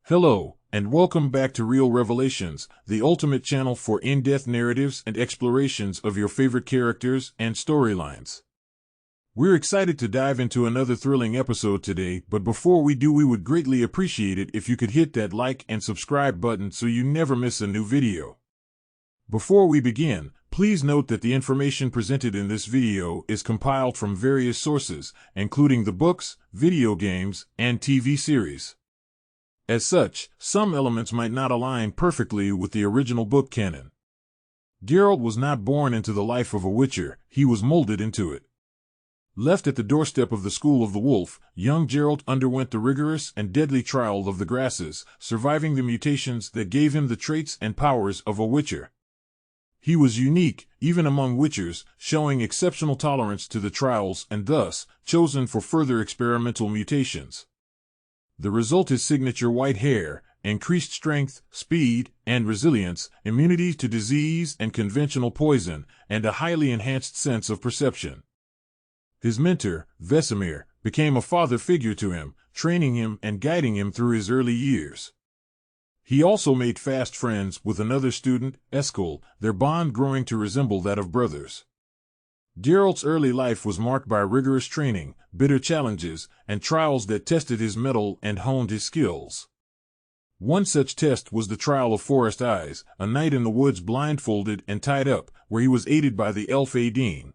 Hello, and welcome back to Real Revelations, the ultimate channel for in-depth narratives and explorations of your favorite characters and storylines. We're excited to dive into another thrilling episode today, but before we do, we would greatly appreciate it if you could hit that like and subscribe button so you never miss a new video. Before we begin, please note that the information presented in this video is compiled from various sources, including the books, video games, and TV series. As such, some elements might not align perfectly with the original book canon. Geralt was not born into the life of a Witcher, he was molded into it. Left at the doorstep of the School of the Wolf, young Geralt underwent the rigorous and deadly trial of the grasses, surviving the mutations that gave him the traits and powers of a Witcher. He was unique, even among Witchers, showing exceptional tolerance to the trials and thus, chosen for further experimental mutations. The result is signature white hair, increased strength, speed, and resilience, immunity to disease and conventional poison, and a highly enhanced sense of perception. His mentor, Vesemir, became a father figure to him, training him and guiding him through his early years. He also made fast friends with another student, Eskel, their bond growing to resemble that of brothers. Geralt's early life was marked by rigorous training, bitter challenges, and trials that tested his mettle and honed his skills. One such test was the trial of Forest Eyes, a night in the woods blindfolded and tied up, where he was aided by the elf Adine.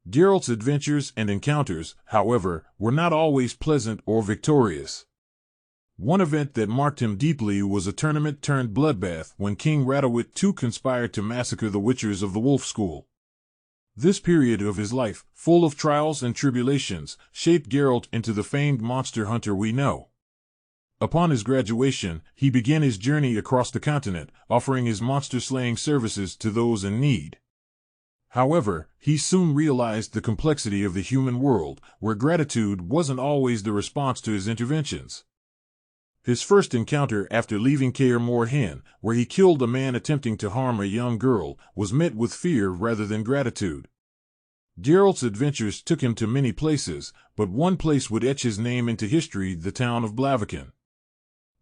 Geralt's adventures and encounters, however, were not always pleasant or victorious. One event that marked him deeply was a tournament-turned-bloodbath when King Radowit II conspired to massacre the Witchers of the Wolf School. This period of his life, full of trials and tribulations, shaped Geralt into the famed monster hunter we know. Upon his graduation, he began his journey across the continent, offering his monster-slaying services to those in need. However, he soon realized the complexity of the human world, where gratitude wasn't always the response to his interventions. His first encounter after leaving Kaer Morhen, where he killed a man attempting to harm a young girl, was met with fear rather than gratitude. Geralt's adventures took him to many places, but one place would etch his name into history: the town of Blaviken.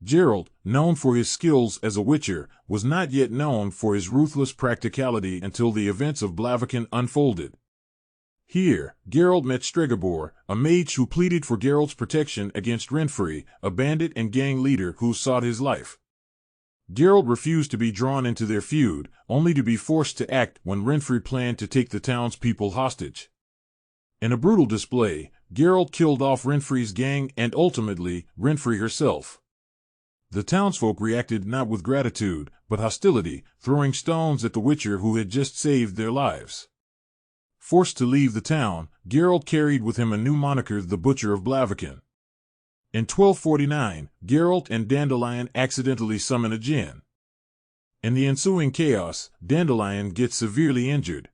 Geralt, known for his skills as a Witcher, was not yet known for his ruthless practicality until the events of Blaviken unfolded. Here, Geralt met Stregobor, a mage who pleaded for Geralt's protection against Renfri, a bandit and gang leader who sought his life. Geralt refused to be drawn into their feud, only to be forced to act when Renfri planned to take the townspeople hostage. In a brutal display, Geralt killed off Renfri's gang and ultimately, Renfri herself. The townsfolk reacted not with gratitude, but hostility, throwing stones at the Witcher who had just saved their lives. Forced to leave the town, Geralt carried with him a new moniker: the Butcher of Blaviken. In 1249, Geralt and Dandelion accidentally summon a djinn. In the ensuing chaos, Dandelion gets severely injured.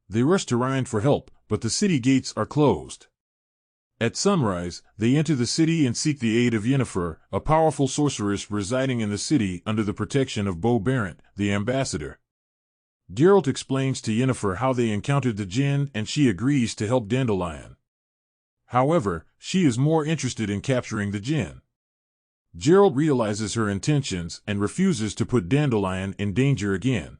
They rush to Rhine for help, but the city gates are closed. At sunrise, they enter the city and seek the aid of Yennefer, a powerful sorceress residing in the city under the protection of Bo Barent, the ambassador. Geralt explains to Yennefer how they encountered the djinn and she agrees to help Dandelion. However, she is more interested in capturing the djinn. Geralt realizes her intentions and refuses to put Dandelion in danger again.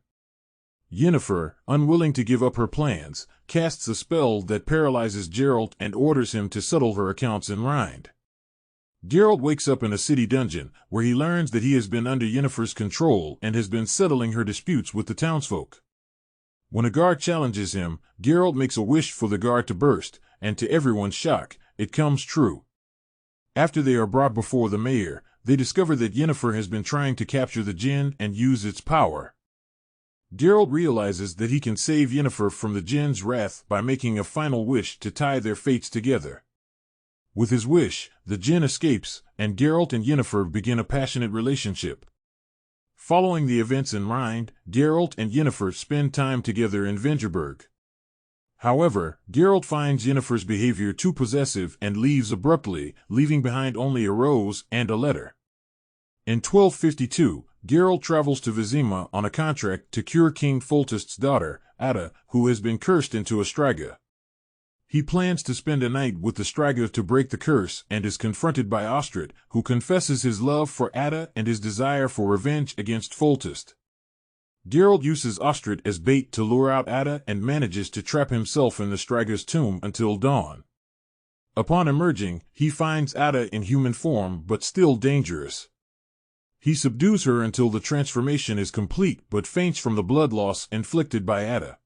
Yennefer, unwilling to give up her plans, casts a spell that paralyzes Geralt and orders him to settle her accounts in Rhine. Geralt wakes up in a city dungeon, where he learns that he has been under Yennefer's control and has been settling her disputes with the townsfolk. When a guard challenges him, Geralt makes a wish for the guard to burst, and to everyone's shock, it comes true. After they are brought before the mayor, they discover that Yennefer has been trying to capture the djinn and use its power. Geralt realizes that he can save Yennefer from the djinn's wrath by making a final wish to tie their fates together. With his wish, the djinn escapes, and Geralt and Yennefer begin a passionate relationship. Following the events in Rhine, Geralt and Yennefer spend time together in Vengerberg. However, Geralt finds Yennefer's behavior too possessive and leaves abruptly, leaving behind only a rose and a letter. In 1252, Geralt travels to Vizima on a contract to cure King Foltest's daughter, Ada, who has been cursed into a Striga. He plans to spend a night with the Striga to break the curse and is confronted by Ostrid, who confesses his love for Ada and his desire for revenge against Foltest. Geralt uses Ostrid as bait to lure out Ada and manages to trap himself in the Striga's tomb until dawn. Upon emerging, he finds Ada in human form but still dangerous. He subdues her until the transformation is complete but faints from the blood loss inflicted by Ada.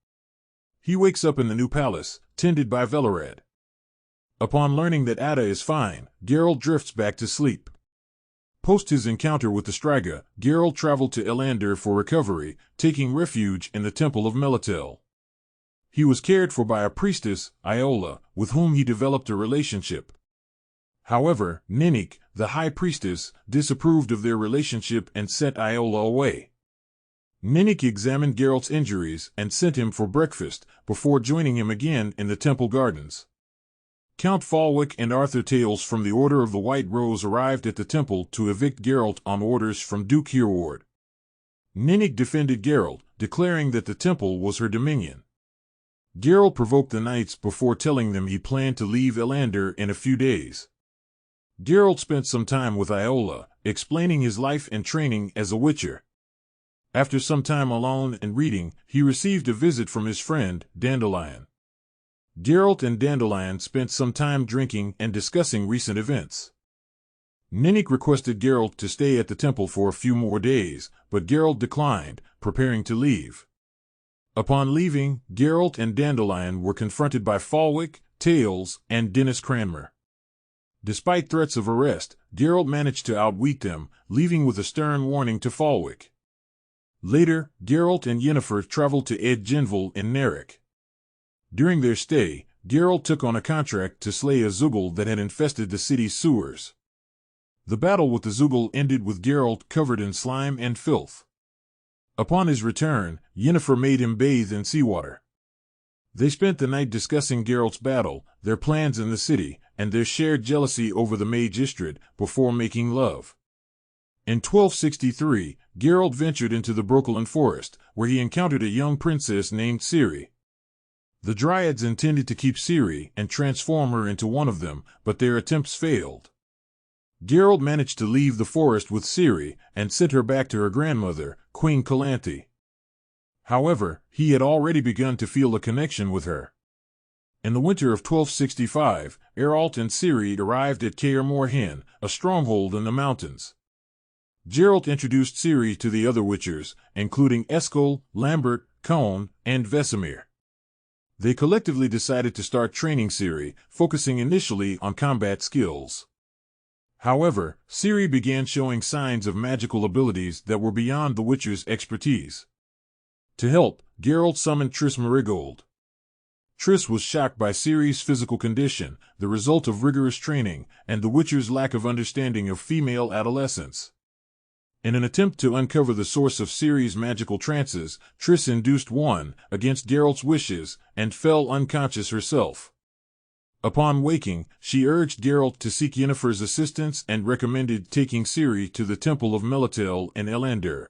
He wakes up in the new palace, tended by Velarad. Upon learning that Ada is fine, Geralt drifts back to sleep. Post his encounter with the Striga, Geralt traveled to Elander for recovery, taking refuge in the Temple of Melitel. He was cared for by a priestess, Iola, with whom he developed a relationship. However, Ninnik, the high priestess, disapproved of their relationship and sent Iola away. Ninnik examined Geralt's injuries and sent him for breakfast, before joining him again in the temple gardens. Count Falwick and Arthur Tales from the Order of the White Rose arrived at the temple to evict Geralt on orders from Duke Hereward. Ninnik defended Geralt, declaring that the temple was her dominion. Geralt provoked the knights before telling them he planned to leave Elander in a few days. Geralt spent some time with Iola, explaining his life and training as a witcher. After some time alone and reading, he received a visit from his friend, Dandelion. Geralt and Dandelion spent some time drinking and discussing recent events. Ninnik requested Geralt to stay at the temple for a few more days, but Geralt declined, preparing to leave. Upon leaving, Geralt and Dandelion were confronted by Falwick, Tales, and Dennis Cranmer. Despite threats of arrest, Geralt managed to outwit them, leaving with a stern warning to Falwick. Later, Geralt and Yennefer traveled to Ed Genval in Narek. During their stay, Geralt took on a contract to slay a Zugel that had infested the city's sewers. The battle with the Zugel ended with Geralt covered in slime and filth. Upon his return, Yennefer made him bathe in seawater. They spent the night discussing Geralt's battle, their plans in the city, and their shared jealousy over the mage Istrid, before making love. In 1263, Geralt ventured into the Brokilon forest, where he encountered a young princess named Ciri. The Dryads intended to keep Ciri and transform her into one of them, but their attempts failed. Geralt managed to leave the forest with Ciri and sent her back to her grandmother, Queen Calanthe. However, he had already begun to feel a connection with her. In the winter of 1265, Geralt and Ciri arrived at Caer Morhen, a stronghold in the mountains. Geralt introduced Ciri to the other Witchers, including Eskel, Lambert, Cohn, and Vesemir. They collectively decided to start training Ciri, focusing initially on combat skills. However, Ciri began showing signs of magical abilities that were beyond the Witcher's expertise. To help, Geralt summoned Triss Merigold. Triss was shocked by Ciri's physical condition, the result of rigorous training, and the Witcher's lack of understanding of female adolescence. In an attempt to uncover the source of Ciri's magical trances, Triss induced one, against Geralt's wishes, and fell unconscious herself. Upon waking, she urged Geralt to seek Yennefer's assistance and recommended taking Ciri to the Temple of Melitel in Elander.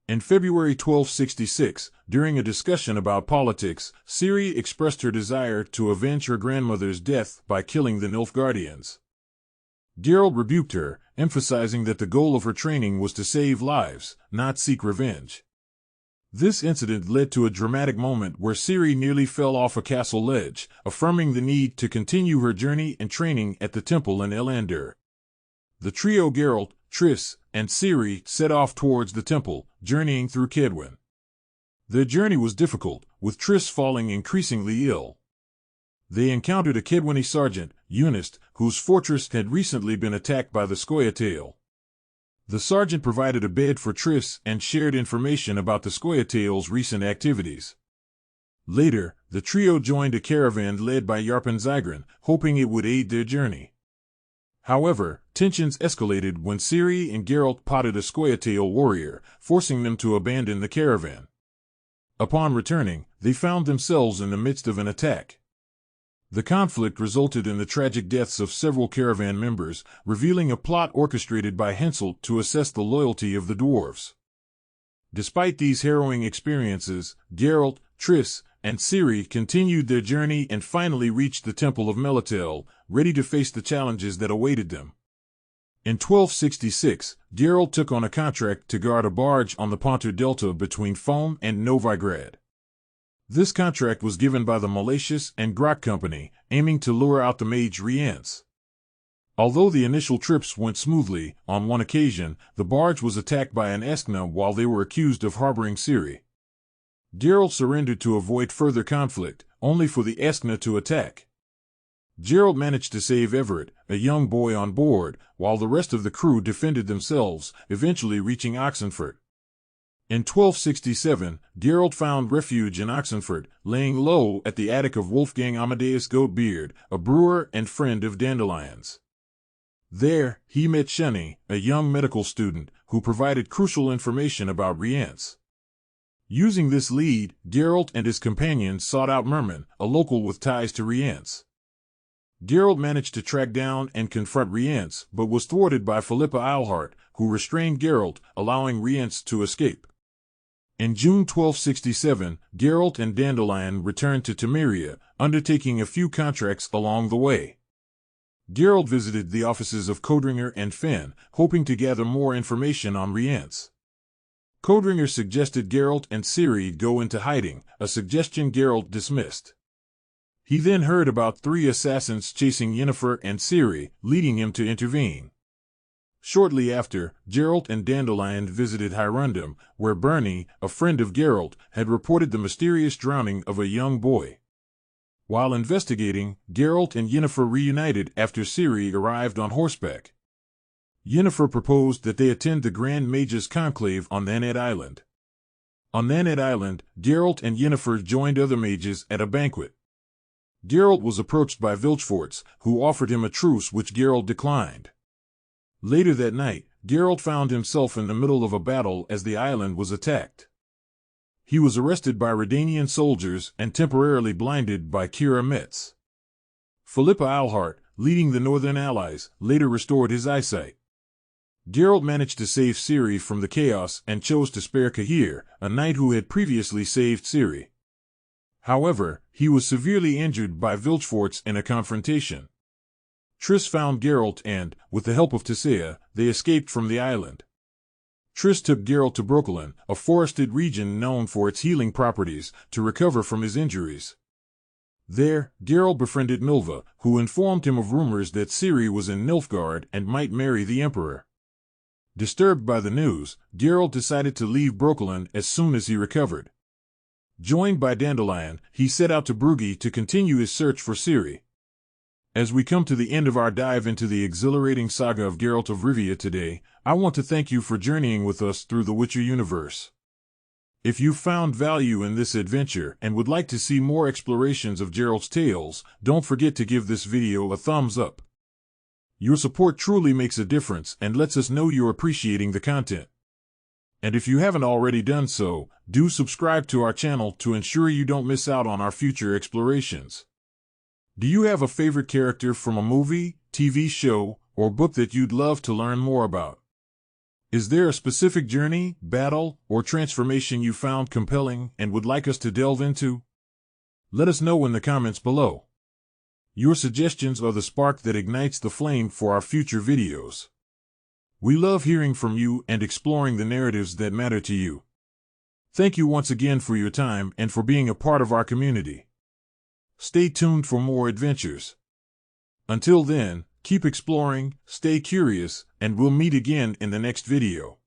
In February 1266, during a discussion about politics, Ciri expressed her desire to avenge her grandmother's death by killing the Nilfgaardians. Geralt rebuked her, emphasizing that the goal of her training was to save lives, not seek revenge. This incident led to a dramatic moment where Ciri nearly fell off a castle ledge, affirming the need to continue her journey and training at the temple in Elander. The trio Geralt, Triss, and Ciri set off towards the temple, journeying through Kedwen. Their journey was difficult, with Triss falling increasingly ill. They encountered a Kedweni sergeant, Eunist, whose fortress had recently been attacked by the Scoia'tael. The sergeant provided a bed for Triss and shared information about the Scoia'tael's recent activities. Later, the trio joined a caravan led by Yarpen Zygrin, hoping it would aid their journey. However, tensions escalated when Ciri and Geralt potted a Scoia'tael warrior, forcing them to abandon the caravan. Upon returning, they found themselves in the midst of an attack. The conflict resulted in the tragic deaths of several caravan members, revealing a plot orchestrated by Henselt to assess the loyalty of the dwarves. Despite these harrowing experiences, Geralt, Triss, and Ciri continued their journey and finally reached the Temple of Melitele, ready to face the challenges that awaited them. In 1266, Geralt took on a contract to guard a barge on the Pontar Delta between Foam and Novigrad. This contract was given by the Malleus and Grot Company, aiming to lure out the mage Rience. Although the initial trips went smoothly, on one occasion, the barge was attacked by an Eskna while they were accused of harboring Ciri. Geralt surrendered to avoid further conflict, only for the Eskna to attack. Geralt managed to save Everett, a young boy on board, while the rest of the crew defended themselves, eventually reaching Oxenfurt. In 1267, Geralt found refuge in Oxenfurt, laying low at the attic of Wolfgang Amadeus Goatbeard, a brewer and friend of Dandelion's. There, he met Shani, a young medical student, who provided crucial information about Rience. Using this lead, Geralt and his companions sought out Merman, a local with ties to Rience. Geralt managed to track down and confront Rience, but was thwarted by Philippa Eilhart, who restrained Geralt, allowing Rience to escape. In June 1267, Geralt and Dandelion returned to Temeria, undertaking a few contracts along the way. Geralt visited the offices of Codringer and Fenn, hoping to gather more information on Rience. Codringer suggested Geralt and Ciri go into hiding, a suggestion Geralt dismissed. He then heard about 3 assassins chasing Yennefer and Ciri, leading him to intervene. Shortly after, Geralt and Dandelion visited Hyrundum, where Bernie, a friend of Geralt, had reported the mysterious drowning of a young boy. While investigating, Geralt and Yennefer reunited after Ciri arrived on horseback. Yennefer proposed that they attend the Grand Mage's Conclave on Thanet Island. On Thanet Island, Geralt and Yennefer joined other mages at a banquet. Geralt was approached by Vilgefortz, who offered him a truce which Geralt declined. Later that night, Geralt found himself in the middle of a battle as the island was attacked. He was arrested by Redanian soldiers and temporarily blinded by Kira Metz. Philippa Eilhart, leading the Northern Allies, later restored his eyesight. Geralt managed to save Ciri from the chaos and chose to spare Cahir, a knight who had previously saved Ciri. However, he was severely injured by Vilgefortz in a confrontation. Triss found Geralt and, with the help of Tissaia, they escaped from the island. Triss took Geralt to Brokilon, a forested region known for its healing properties, to recover from his injuries. There, Geralt befriended Milva, who informed him of rumors that Ciri was in Nilfgaard and might marry the Emperor. Disturbed by the news, Geralt decided to leave Brokilon as soon as he recovered. Joined by Dandelion, he set out to Brugge to continue his search for Ciri. As we come to the end of our dive into the exhilarating saga of Geralt of Rivia today, I want to thank you for journeying with us through the Witcher universe. If you found value in this adventure and would like to see more explorations of Geralt's tales, don't forget to give this video a thumbs up. Your support truly makes a difference and lets us know you're appreciating the content. And if you haven't already done so, do subscribe to our channel to ensure you don't miss out on our future explorations. Do you have a favorite character from a movie, TV show, or book that you'd love to learn more about? Is there a specific journey, battle, or transformation you found compelling and would like us to delve into? Let us know in the comments below. Your suggestions are the spark that ignites the flame for our future videos. We love hearing from you and exploring the narratives that matter to you. Thank you once again for your time and for being a part of our community. Stay tuned for more adventures. Until then, keep exploring, stay curious, and we'll meet again in the next video.